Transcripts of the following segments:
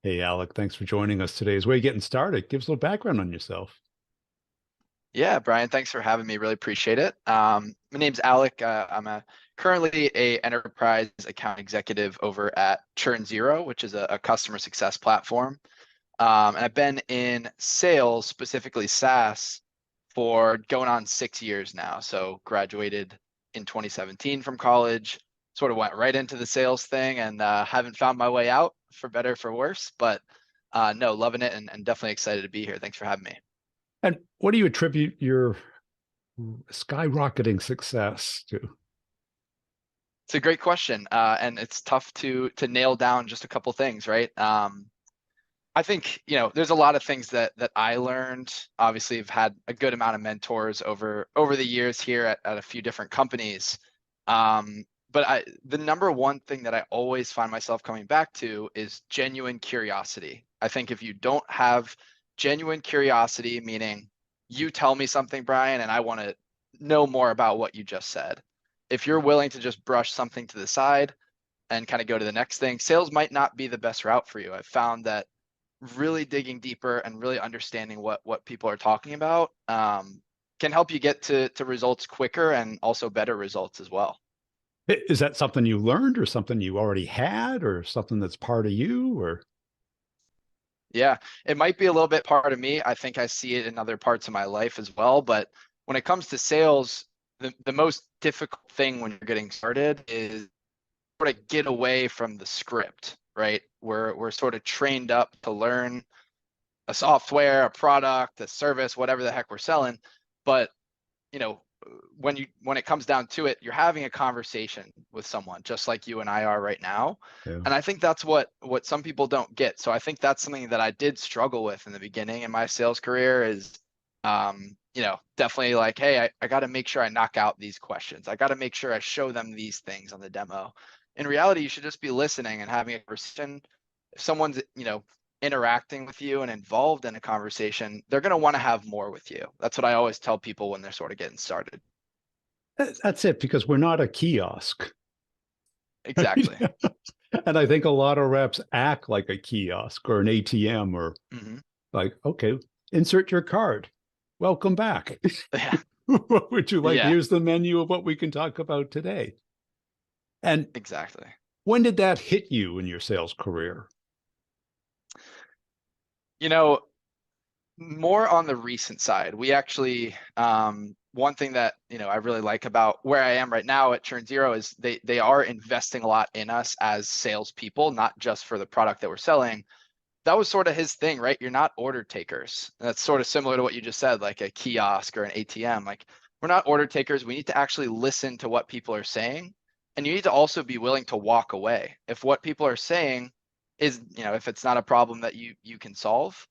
Hey, Alec, thanks for joining us today. As we're getting started, give us a little background on yourself. Yeah, Brian, thanks for having me. Really appreciate it. My name's Alec. I'm currently a enterprise account executive over at Churn Zero, which is a customer success platform. And I've been in sales, specifically SaaS, for going on 6 years now. So graduated in 2017 from college, sort of went right into the sales thing and haven't found my way out for better, for worse. But no, loving it and definitely excited to be here. Thanks for having me. And what do you attribute your skyrocketing success to? It's a great question, and it's tough to nail down just a couple things, right? I think there's a lot of things that I learned. Obviously, I've had a good amount of mentors over the years here at a few different companies. But the number one thing that I always find myself coming back to is genuine curiosity. I think if you don't have genuine curiosity, meaning you tell me something, Brian, and I want to know more about what you just said. If you're willing to just brush something to the side and kind of go to the next thing, sales might not be the best route for you. I've found that really digging deeper and really understanding what people are talking about can help you get to results quicker and also better results as well. Is that something you learned or something you already had or something that's part of you or Yeah, it might be a little bit part of me. I think I see it in other parts of my life as well. But when it comes to sales, the most difficult thing when you're getting started is sort of get away from the script, right? We're sort of trained up to learn a software, a product, a service, whatever the heck we're selling. But you know, when it comes down to it, you're having a conversation with someone just like you and I are right now. yeah. And I think that's what some people don't get. So I think that's something that I did struggle with in the beginning in my sales career is definitely like, hey, I got to make sure I knock out these questions. I got to make sure I show them these things on the demo. In reality, you should just be listening and having a conversation. If someone's, interacting with you and involved in a conversation, they're going to want to have more with you. That's what I always tell people when they're sort of getting started. That's it, because we're not a kiosk. Exactly. And I think a lot of reps act like a kiosk or an ATM or Hmm. like, okay, insert your card. Welcome back. Yeah. What would you like? Yeah, Here's the menu of what we can talk about today. And exactly. when did that hit you in your sales career? You know, more on the recent side, we actually, one thing that, I really like about where I am right now at Churn Zero is they are investing a lot in us as salespeople, not just for the product that we're selling. That was sort of his thing, right? You're not order takers. And that's sort of similar to what you just said, like a kiosk or an ATM. Like we're not order takers. We need to actually listen to what people are saying. And you need to also be willing to walk away. If what people are saying is, if it's not a problem that you can solve,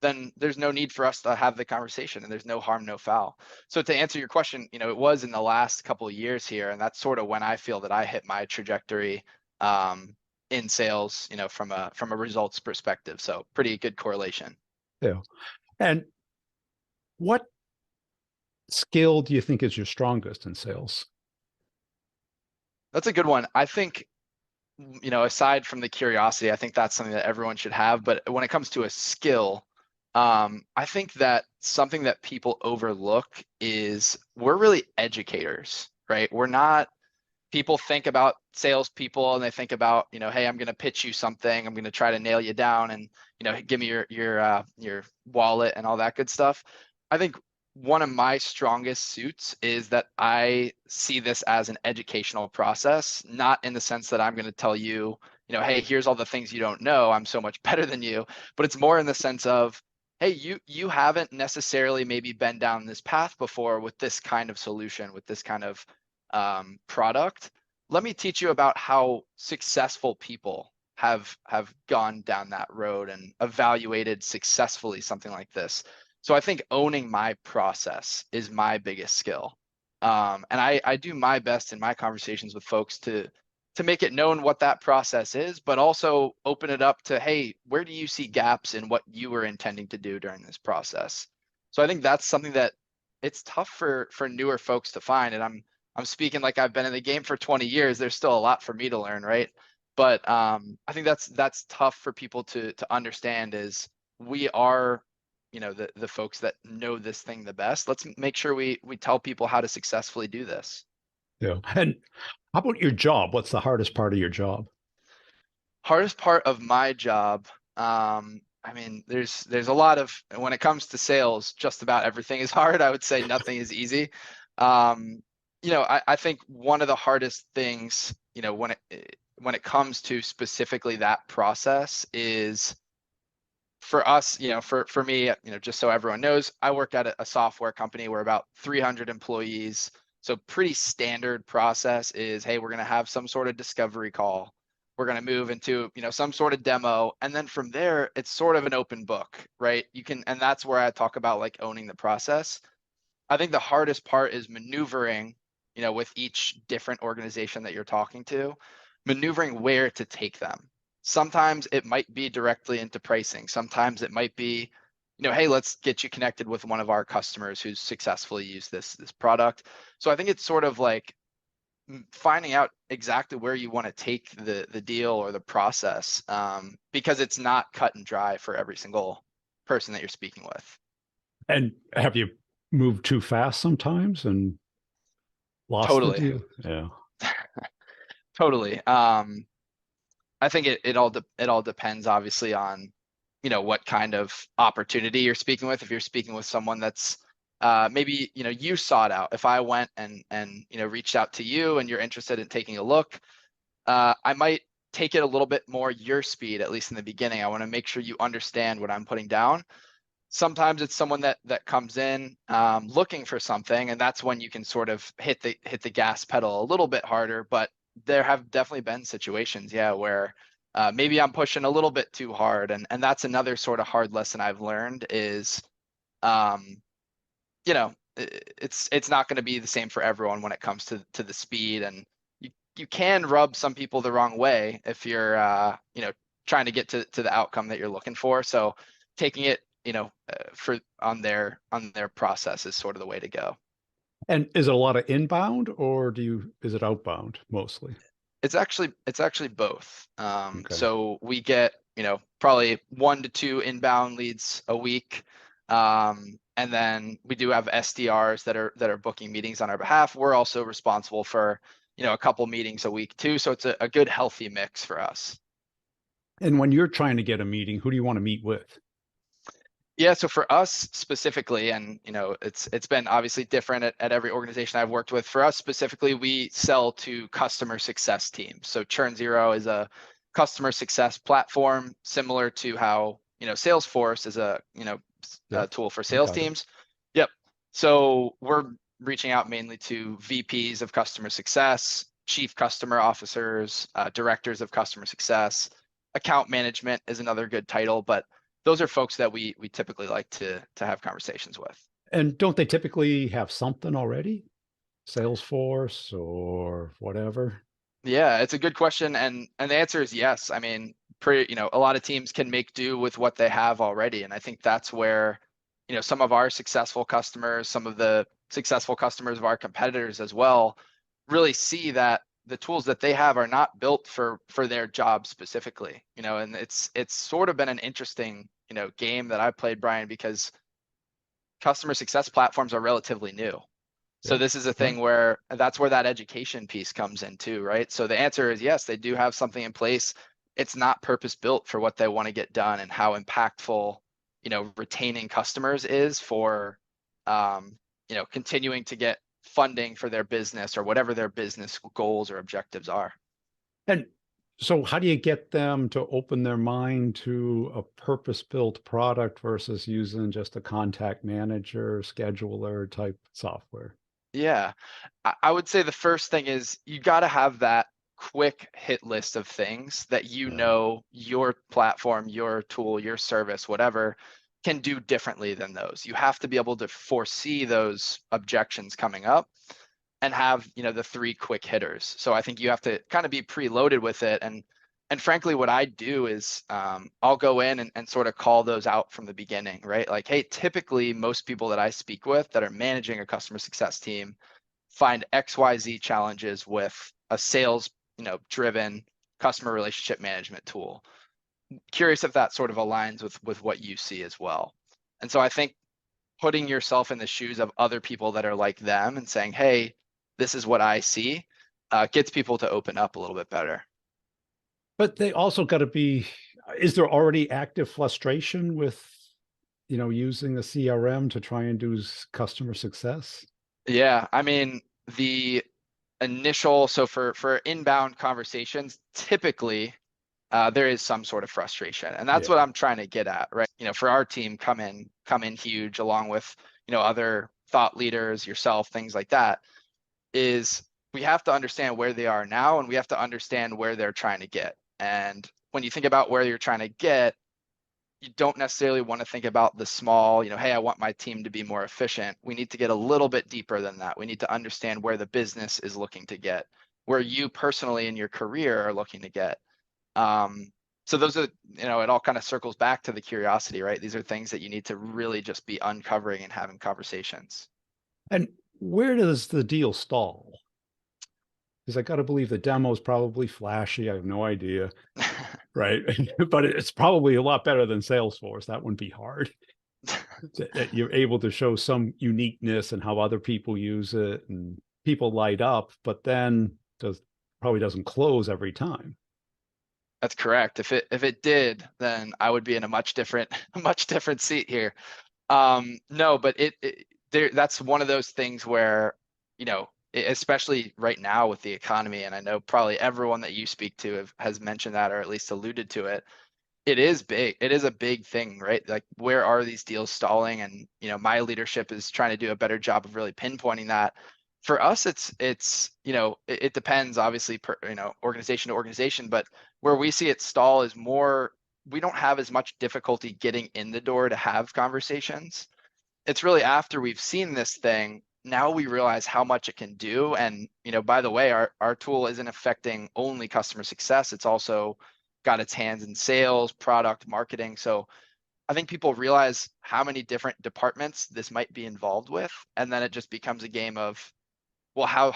then there's no need for us to have the conversation and there's no harm, no foul. So to answer your question, it was in the last couple of years here, and that's sort of when I feel that I hit my trajectory in sales, from a results perspective. So pretty good correlation. Yeah. And what skill do you think is your strongest in sales? That's a good one. I think, aside from the curiosity, I think that's something that everyone should have. But when it comes to a skill, I think that something that people overlook is we're really educators, right? We're not people think about salespeople and they think about, hey, I'm going to pitch you something. I'm going to try to nail you down and, give me your wallet and all that good stuff. I think one of my strongest suits is that I see this as an educational process, not in the sense that I'm going to tell you, hey, here's all the things you don't know. I'm so much better than you, but it's more in the sense of, hey, you haven't necessarily maybe been down this path before with this kind of solution, with this kind of product. Let me teach you about how successful people have gone down that road and evaluated successfully something like this. So I think owning my process is my biggest skill. And I do my best in my conversations with folks to make it known what that process is, but also open it up to, hey, where do you see gaps in what you were intending to do during this process? So I think that's something that it's tough for newer folks to find. And I'm speaking like I've been in the game for 20 years. There's still a lot for me to learn, right? But I think that's tough for people to understand is we are, the folks that know this thing the best. Let's make sure we tell people how to successfully do this. Yeah. And how about your job? What's the hardest part of your job? Hardest part of my job, I mean, there's a lot of when it comes to sales, just about everything is hard. I would say nothing is easy. Um, I think one of the hardest things, when it comes to specifically that process is for us, for me, just so everyone knows, I work at a software company. We're about 300 employees. So pretty standard process is, hey, we're going to have some sort of discovery call. We're going to move into, some sort of demo. And then from there, it's sort of an open book, right? And that's where I talk about like owning the process. I think the hardest part is maneuvering, with each different organization that you're talking to, maneuvering where to take them. Sometimes it might be directly into pricing. Sometimes it might be, hey, let's get you connected with one of our customers who's successfully used this product. So I think it's sort of like finding out exactly where you want to take the deal or the process, because it's not cut and dry for every single person that you're speaking with. And have you moved too fast sometimes and lost the Totally. deal? Yeah. Totally. I think it all depends obviously on, what kind of opportunity you're speaking with. If you're speaking with someone that's maybe, you sought out. If I went and reached out to you and you're interested in taking a look, I might take it a little bit more your speed, at least in the beginning. I want to make sure you understand what I'm putting down. Sometimes it's someone that comes in looking for something, and that's when you can sort of hit the gas pedal a little bit harder. But there have definitely been situations, yeah, where maybe I'm pushing a little bit too hard, and that's another sort of hard lesson I've learned is, um, it's not going to be the same for everyone when it comes to the speed, and you can rub some people the wrong way if you're trying to get to the outcome that you're looking for. So taking it, for on their process is sort of the way to go. And is it a lot of inbound or is it outbound mostly? It's actually both. Okay. So we get, probably 1 to 2 inbound leads a week. And then we do have SDRs that are booking meetings on our behalf. We're also responsible for, a couple meetings a week too. So it's a good healthy mix for us. And when you're trying to get a meeting, who do you want to meet with? Yeah, so for us specifically, and it's been obviously different at every organization I've worked with. For us specifically, we sell to customer success teams. So Churn Zero is a customer success platform similar to how, Salesforce is a Yep, tool for I sales got it. teams. Yep. So we're reaching out mainly to VPs of customer success, chief customer officers, directors of customer success. Account management is another good title, but those are folks that we typically like to have conversations with. And don't they typically have something already? Salesforce or whatever? Yeah, it's a good question, and the answer is yes. I mean, a lot of teams can make do with what they have already, and I think that's where, some of our successful customers, some of the successful customers of our competitors as well, really see that the tools that they have are not built for their job specifically, and it's sort of been an interesting, game that I've played, Brian, because customer success platforms are relatively new. So Yeah. this is a Right. thing where that's where that education piece comes in too, right? So the answer is yes, they do have something in place. It's not purpose built for what they want to get done and how impactful, retaining customers is for, continuing to get funding for their business or whatever their business goals or objectives are. And so how do you get them to open their mind to a purpose-built product versus using just a contact manager, scheduler type software? Yeah, I would say the first thing is you got to have that quick hit list of things that Yeah. your platform, your tool, your service, whatever, can do differently than those. You have to be able to foresee those objections coming up and have, the 3 quick hitters. So I think you have to kind of be preloaded with it. And frankly, what I do is I'll go in and sort of call those out from the beginning, right? Like, hey, typically most people that I speak with that are managing a customer success team find XYZ challenges with a sales, driven customer relationship management tool. Curious if that sort of aligns with what you see as well. And so I think putting yourself in the shoes of other people that are like them and saying, hey, this is what I see, gets people to open up a little bit better. But they also got to be, is there already active frustration with, using a CRM to try and do customer success? Yeah, I mean, the initial, so for inbound conversations, typically there is some sort of frustration, and that's what Yeah. I'm trying to get at, right? For our team, come in huge, along with other thought leaders, yourself, things like that, is we have to understand where they are now, and we have to understand where they're trying to get. And when you think about where you're trying to get, you don't necessarily want to think about the small, hey, I want my team to be more efficient. We need to get a little bit deeper than that. We need to understand where the business is looking to get, where you personally in your career are looking to get. So those are, it all kind of circles back to the curiosity, right? These are things that you need to really just be uncovering and having conversations. And where does the deal stall? Because I got to believe the demo is probably flashy. I have no idea. Right. But it's probably a lot better than Salesforce. That wouldn't be hard. That you're able to show some uniqueness and how other people use it and people light up, but then does probably doesn't close every time. That's correct. If it did, then I would be in a much different much different seat here. No, but that's one of those things where, especially right now with the economy, and I know probably everyone that you speak to has mentioned that or at least alluded to it. It is big. It is a big thing, right? Like, where are these deals stalling? And, my leadership is trying to do a better job of really pinpointing that. For us, it depends obviously per, organization to organization, but where we see it stall is more, we don't have as much difficulty getting in the door to have conversations. It's really after we've seen this thing, now we realize how much it can do. And, by the way, our tool isn't affecting only customer success. It's also got its hands in sales, product, marketing. So I think people realize how many different departments this might be involved with. And then it just becomes a game of, well, how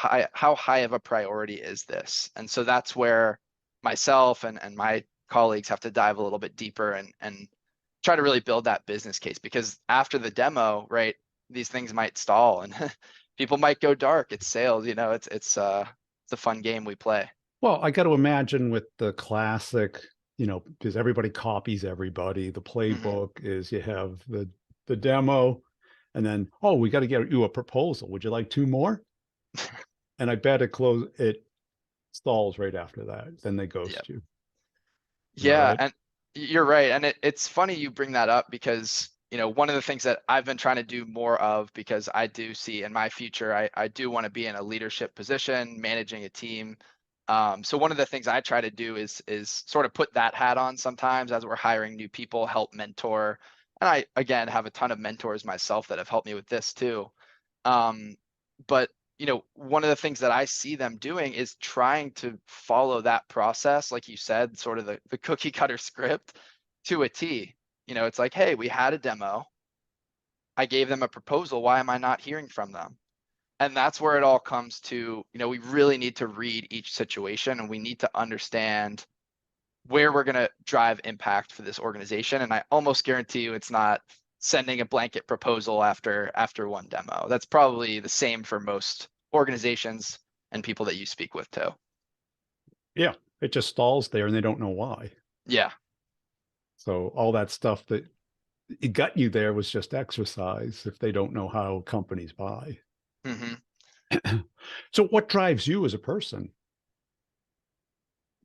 high of a priority is this? And so that's where myself and my colleagues have to dive a little bit deeper and try to really build that business case, because after the demo, right, these things might stall and people might go dark. It's sales, it's a fun game we play. Well, I got to imagine with the classic, because everybody copies everybody. The Mhm. playbook is you have the demo, and then, oh, we got to get you a proposal. Would you like two more? And I bet it stalls right after that. Then they Yeah. ghost you. Am I Yeah, right? and you're right. And it's funny you bring that up because, one of the things that I've been trying to do more of, because I do see in my future, I do want to be in a leadership position, managing a team. So one of the things I try to do is sort of put that hat on sometimes as we're hiring new people, help mentor. And I, again, have a ton of mentors myself that have helped me with this too. But one of the things that I see them doing is trying to follow that process, like you said, sort of the cookie cutter script to a T. It's like, hey, we had a demo. I gave them a proposal. Why am I not hearing from them? And that's where it all comes to, we really need to read each situation and we need to understand where we're going to drive impact for this organization. And I almost guarantee you it's not sending a blanket proposal after one demo. That's probably the same for most organizations and people that you speak with too. Yeah, it just stalls there and they don't know why. Yeah. So all that stuff that it got you there was just exercise if they don't know how companies buy. hmm So what drives you as a person?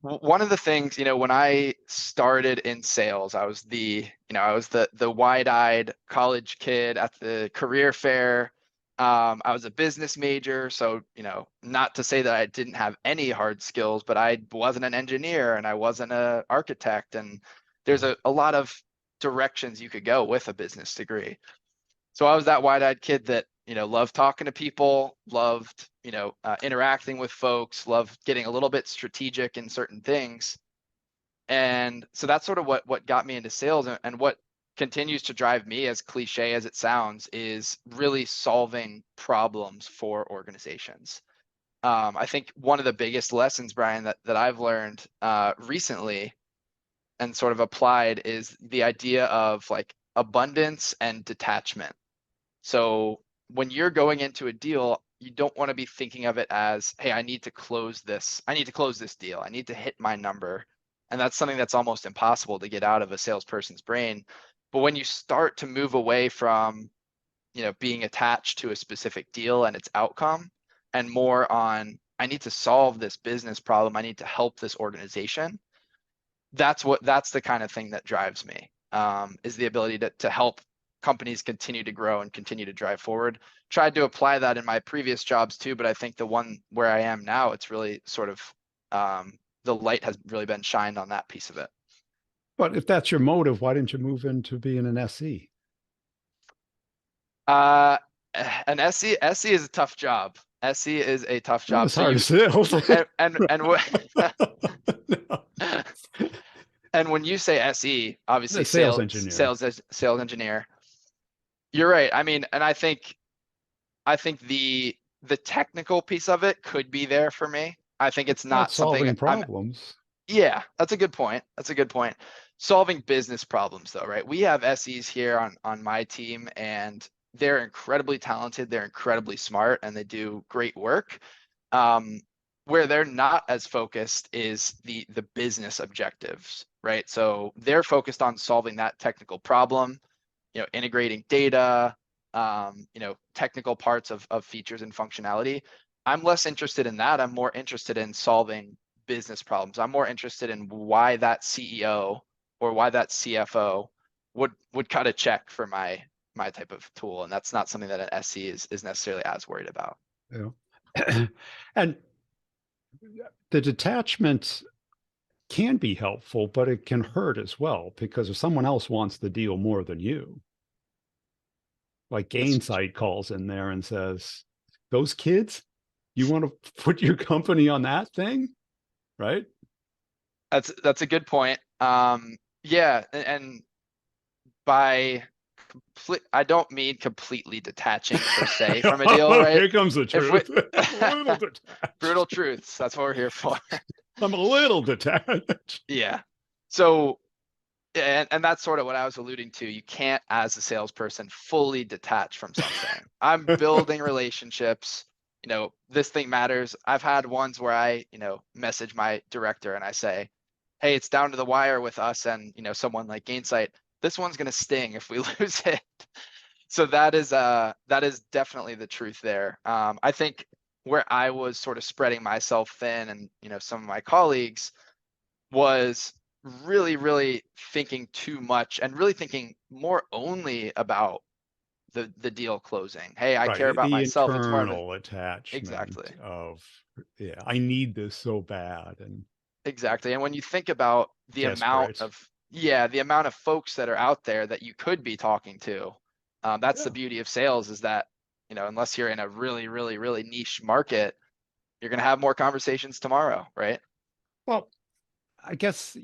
One of the things, when I started in sales, I was the wide-eyed college kid at the career fair. I was a business major, so, not to say that I didn't have any hard skills, but I wasn't an engineer and I wasn't an architect. And there's a lot of directions you could go with a business degree. So I was that wide-eyed kid that, loved talking to people, loved, interacting with folks, loved getting a little bit strategic in certain things. And so that's sort of what got me into sales, and what continues to drive me, as cliche as it sounds, is really solving problems for organizations. I think one of the biggest lessons, Brian, that I've learned recently and sort of applied is the idea of like abundance and detachment. So when you're going into a deal, you don't want to be thinking of it as, hey, I need to close this. I need to close this deal. I need to hit my number. And that's something that's almost impossible to get out of a salesperson's brain. But when you start to move away from, being attached to a specific deal and its outcome and more on, I need to solve this business problem. I need to help this organization. That's the kind of thing that drives me, is the ability to help companies continue to grow and continue to drive forward. Tried to apply that in my previous jobs too, but I think the one where I am now, it's really sort of the light has really been shined on that piece of it. But if that's your motive, why didn't you move into being an SE? Uh, an SE is a tough job. SE is a tough Not job. as So hard as sales. and what No. and when you say SE, The obviously sales engineer. sales engineer, you're right. I mean, and I think the technical piece of it could be there for me. I think it's About not something solving I'm problems. yeah, that's a good point. That's a good point. Solving business problems though, right? We have SEs here on my team and they're incredibly talented, they're incredibly smart, and they do great work. Um, where they're not as focused is the business objectives, right? So they're focused on solving that technical problem, integrating data, technical parts of features and functionality. I'm less interested in that. I'm more interested in solving business problems. I'm more interested in why that CEO or why that CFO would cut a check for my type of tool. And that's not something that an SC is necessarily as worried about. Yeah. And the detachment can be helpful, but it can hurt as well because if someone else wants the deal more than you, like That's Gainsight calls in there and says, those kids, you want to put your company on that thing? Right? that's a good point. Yeah, and by I don't mean completely detaching per se from a deal, Oh, right? here comes the If we truth. I'm a little brutal detached. truths, that's what we're here for. I'm a little detached. Yeah. So and that's sort of what I was alluding to. You can't, as a salesperson, fully detach from something. I'm building relationships. This thing matters. I've had ones where I, message my director and I say, hey, it's down to the wire with us and, someone like Gainsight. This one's going to sting if we lose it. So that is definitely the truth there. I think where I was sort of spreading myself thin and, some of my colleagues was really, really thinking too much and really thinking more only about the deal closing. Hey, I care Right. about The myself. It's more of a internal attachment exactly. of, yeah, I need this so bad and Exactly. And when you think about the amount desperate. of yeah, the amount of folks that are out there that you could be talking to, that's the Yeah. beauty of sales is that, unless you're in a really, really, really niche market, you're going to have more conversations tomorrow, right? Well, I guess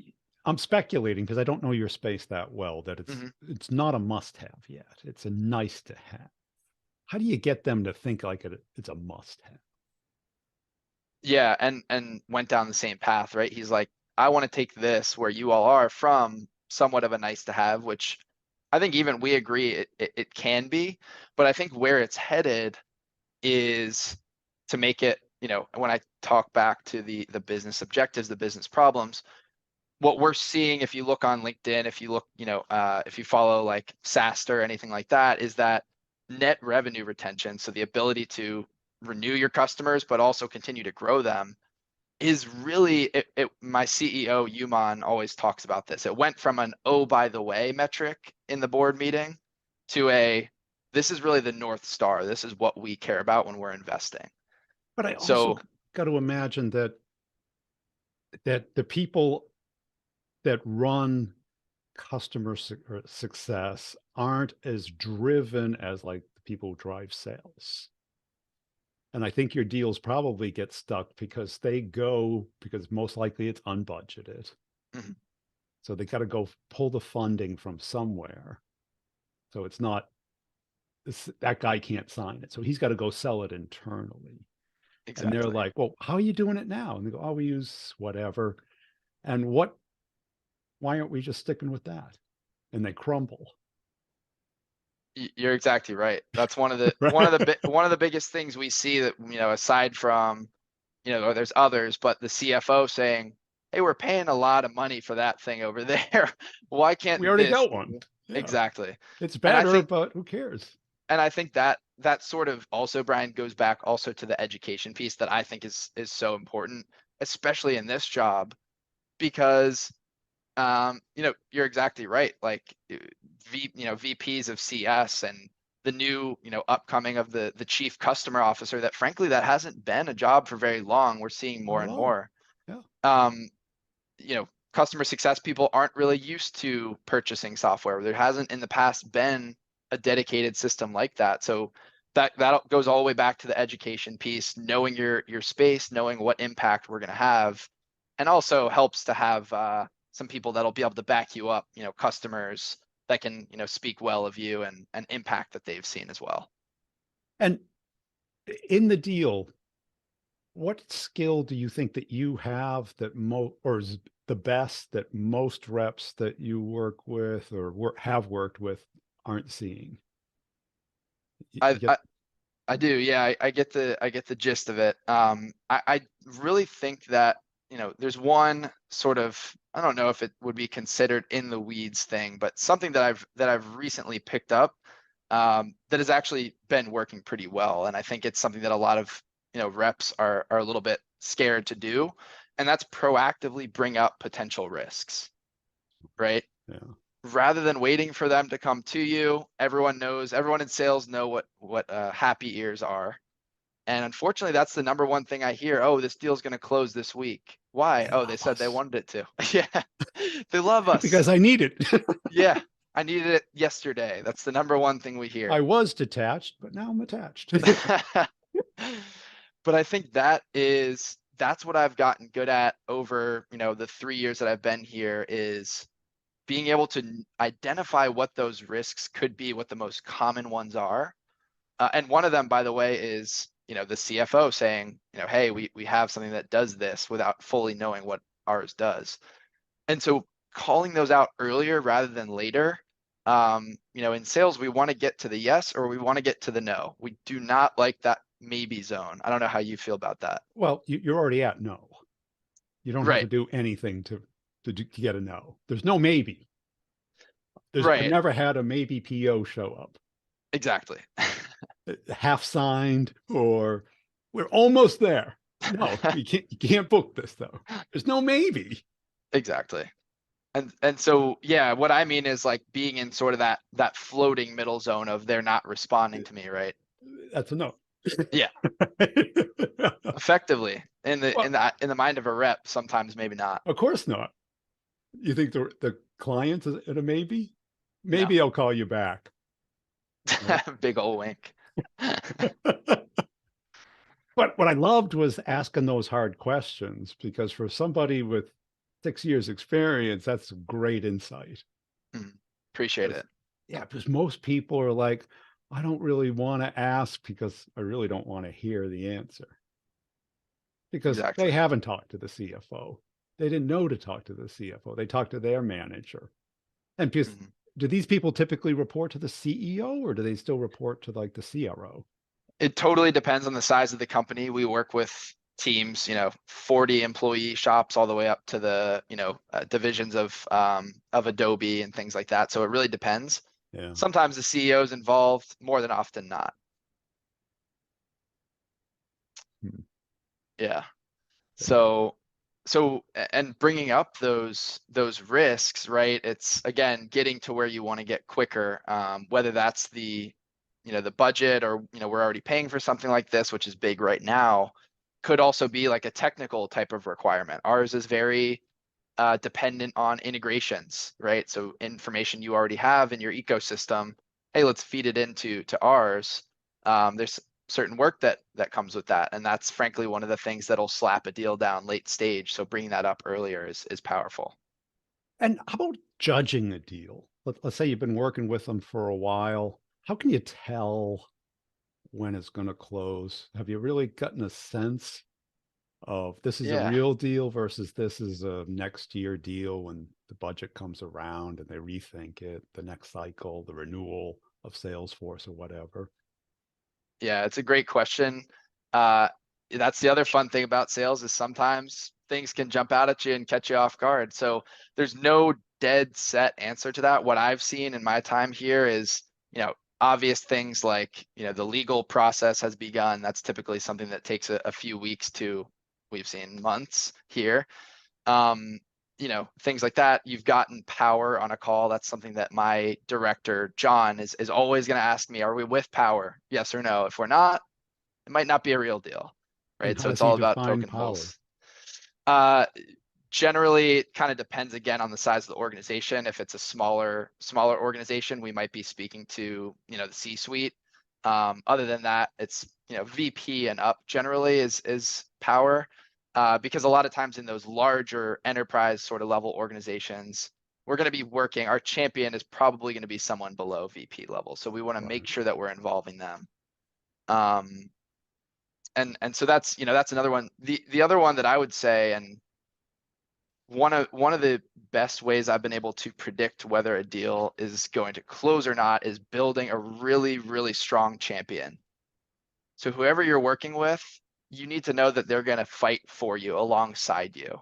I'm speculating because I don't know your space that well that Hmm. it's not a must have yet. It's a nice to have. How do you get them to think like it's a must have? Yeah, and went down the same path, right? He's like, I want to take this where you all are from somewhat of a nice to have, which I think even we agree it can be, but I think where it's headed is to make it, when I talk back to the business objectives, the business problems, what we're seeing if you look on LinkedIn, if you look, if you follow like SaaS or anything like that, is that net revenue retention, so the ability to renew your customers but also continue to grow them is really my CEO Yuman always talks about this. It went from an oh by the way metric in the board meeting to a this is really the North Star. This is what we care about when we're investing. But I also So got to imagine that the people that run success aren't as driven as like the people who drive sales. And I think your deals probably get stuck because because most likely it's unbudgeted. mhm, So they got to go pull the funding from somewhere. So it's not that guy can't sign it. So he's got to go sell it internally. And they're exactly. like, well, how are you doing it now? And they go, oh, we use whatever. And why aren't we just sticking with that? And they crumble. You're exactly right. That's Right. one of the biggest things we see that, aside from, or there's others, but the CFO saying, "Hey, we're paying a lot of money for that thing over there. Why We can't already this?" got one. Yeah. Exactly. It's And I better, think but who cares? and I think that that sort of also, Brian, goes back also to the education piece that I think is so important, especially in this job, because you're exactly right. Like VPs of CS and the new, upcoming of the chief customer officer that frankly that hasn't been a job for very long. We're seeing Not more at and all. more. Yeah. Um, Customer success people aren't really used to purchasing software. There hasn't in the past been a dedicated system like that. So that goes all the way back to the education piece, knowing your space, knowing what impact we're going to have, and also helps to have some people that'll be able to back you up. Customers that can speak well of you and impact that they've seen as well. And in the deal, what skill do you think that you have that or is the best that most reps that you work with or have worked with aren't seeing? I, You get I I do, yeah. I get the gist of it. I really think that there's one sort of, I don't know if it would be considered in the weeds thing, but something that I've recently picked up that has actually been working pretty well, and I think it's something that a lot of reps are a little bit scared to do, and that's proactively bring up potential risks, right? yeah. Rather than waiting for them to come to you. Everyone in sales know what happy ears are. And unfortunately, that's the number one thing I hear. Oh, this deal's going to close this week. Why? They Oh, they love said they us wanted it to. Yeah, they love us. because I need it. Yeah, I needed it yesterday. That's the number one thing we I hear. was detached, but now I'm attached. But I think that's what I've gotten good at over, the 3 years that I've been here is being able to identify what those risks could be, what the most common ones are. And one of them, by the way, is the CFO saying, hey, we have something that does this without fully knowing what ours does. And so calling those out earlier rather than later. In sales, we want to get to the yes or we want to get to the no. We do not like that maybe zone. I don't know how you feel about that. Well, you're already at no. You don't have to Right, do anything to get a no. There's no maybe. I've right, never had a maybe PO show up, exactly. half signed, or we're almost there. No, you can't book this though. There's no maybe. Exactly. And so yeah, what I mean is like being in sort of that floating middle zone of they're not responding to me, right? That's a no. Yeah, effectively in the Well, in the mind of a rep, sometimes maybe not. of course not. You think the client is at a maybe? No. Maybe I'll call you back. Right? Big ol' wink. But what I loved was asking those hard questions because for somebody with 6 years experience, that's great insight. Mm, appreciate Because it. yeah, because most people are like, I don't really want to ask because I really don't want to hear the answer because they Exactly. haven't talked to the CFO. They didn't know to talk to the CFO. They talked to their manager. And because Mhm. do these people typically report to the CEO or do they still report to like the CRO? It totally depends on the size of the company. We work with teams, 40 employee shops all the way up to the, divisions of Adobe and things like that. So it really depends. Yeah. Sometimes the CEO is involved, more than often not. Hmm. Yeah. Yeah. So and bringing up those risks, right? It's again getting to where you want to get quicker. Whether that's the budget or we're already paying for something like this, which is big right now, could also be like a technical type of requirement. Ours is very dependent on integrations, right? So information you already have in your ecosystem, hey, let's feed it to ours. There's certain work that comes with that, and that's frankly one of the things that'll slap a deal down late stage. So bringing that up earlier is powerful. And how about judging a deal? Let's say you've been working with them for a while. How can you tell when it's going to close? Have you really gotten a sense of this is a Yeah. real deal versus this is a next year deal when the budget comes around and they rethink it, the next cycle, the renewal of Salesforce or whatever? Yeah, it's a great question. Uh, that's the other fun thing about sales is sometimes things can jump out at you and catch you off guard. So there's no dead set answer to that. What I've seen in my time here is, obvious things like, the legal process has begun. That's typically something that takes a few weeks to, we've seen months here. Um, things like that. You've gotten power on a call. That's something that my director, John, is always going to ask me, are we with power? Yes or no. If we're not, it might not be a real deal, And right? how So does it's he all about define poking power? holes. Uh, Generally, it kind of depends again on the size of the organization. If it's a smaller organization, we might be speaking to, the C-suite. Other than that, it's, VP and up generally is power. Because a lot of times in those larger enterprise sort of level organizations, we're going to be working, our champion is probably going to be someone below VP level. So we want to make Right. sure that we're involving them. Um, and so that's another one. The other one that I would say, and one of the best ways I've been able to predict whether a deal is going to close or not is building a really, really strong champion. So whoever you're working with, you need to know that they're going to fight for you alongside you.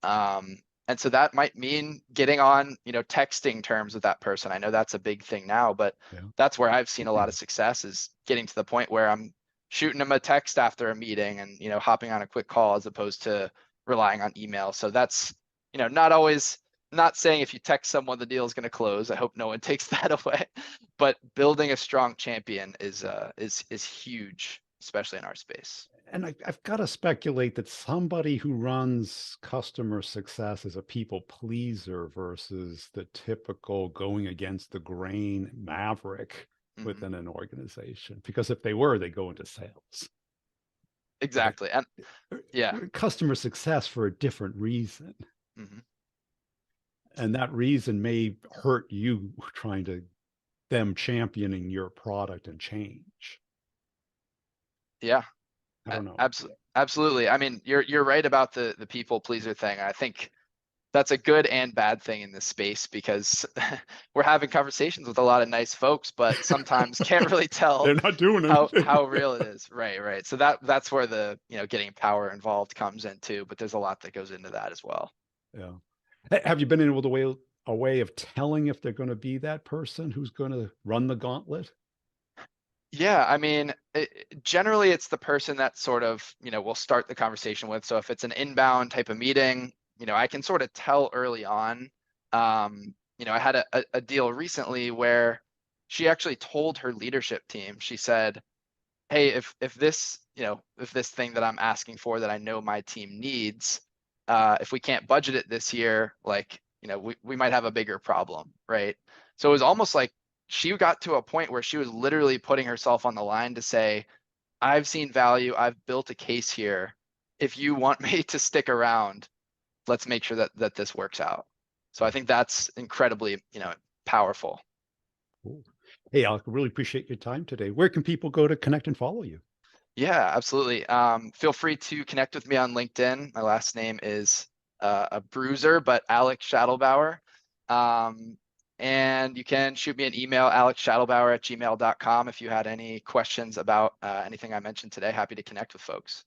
And so that might mean getting on, texting terms with that person. I know that's a big thing now, but Yeah. that's where I've seen a lot of success is getting to the point where I'm shooting them a text after a meeting and, hopping on a quick call as opposed to relying on email. So that's, not always, not saying if you text someone the deal is going to close. I hope no one takes that away. But building a strong champion is huge, especially in our space. And I've got to speculate that somebody who runs customer success is a people pleaser versus the typical going against the grain maverick Mhm. within an organization. Because if they were, they go into sales, right? Exactly. And yeah. Customer success for a different reason. Mhm. And that reason may hurt you trying to them championing your product and change. Yeah. I don't know. Absolutely. I mean, you're right about the people pleaser thing. I think that's a good and bad thing in this space because we're having conversations with a lot of nice folks, but sometimes can't really tell They're not doing anything. how real it is. Right, right. So that's where the, getting power involved comes in too, but there's a lot that goes into that as well. Yeah. Have you been able to a way of telling if they're going to be that person who's going to run the gauntlet? Yeah, I mean, generally it's the person that sort of, we'll start the conversation with. So if it's an inbound type of meeting, I can sort of tell early on. I had a deal recently where she actually told her leadership team, she said, hey, if this, if this thing that I'm asking for that I know my team needs, if we can't budget it this year, like, we might have a bigger problem, right? So it was almost like she got to a point where she was literally putting herself on the line to say, I've seen value, I've built a case here. If you want me to stick around, let's make sure that this works out. So I think that's incredibly, powerful. Cool. Hey, I really appreciate your time today. Where can people go to connect and follow you? Yeah, absolutely. Feel free to connect with me on LinkedIn. My last name is a bruiser, but Alex Shadowbauer. Um, and you can shoot me an email, alexshadowbauer@gmail.com if you had any questions about anything I mentioned today. Happy to connect with folks.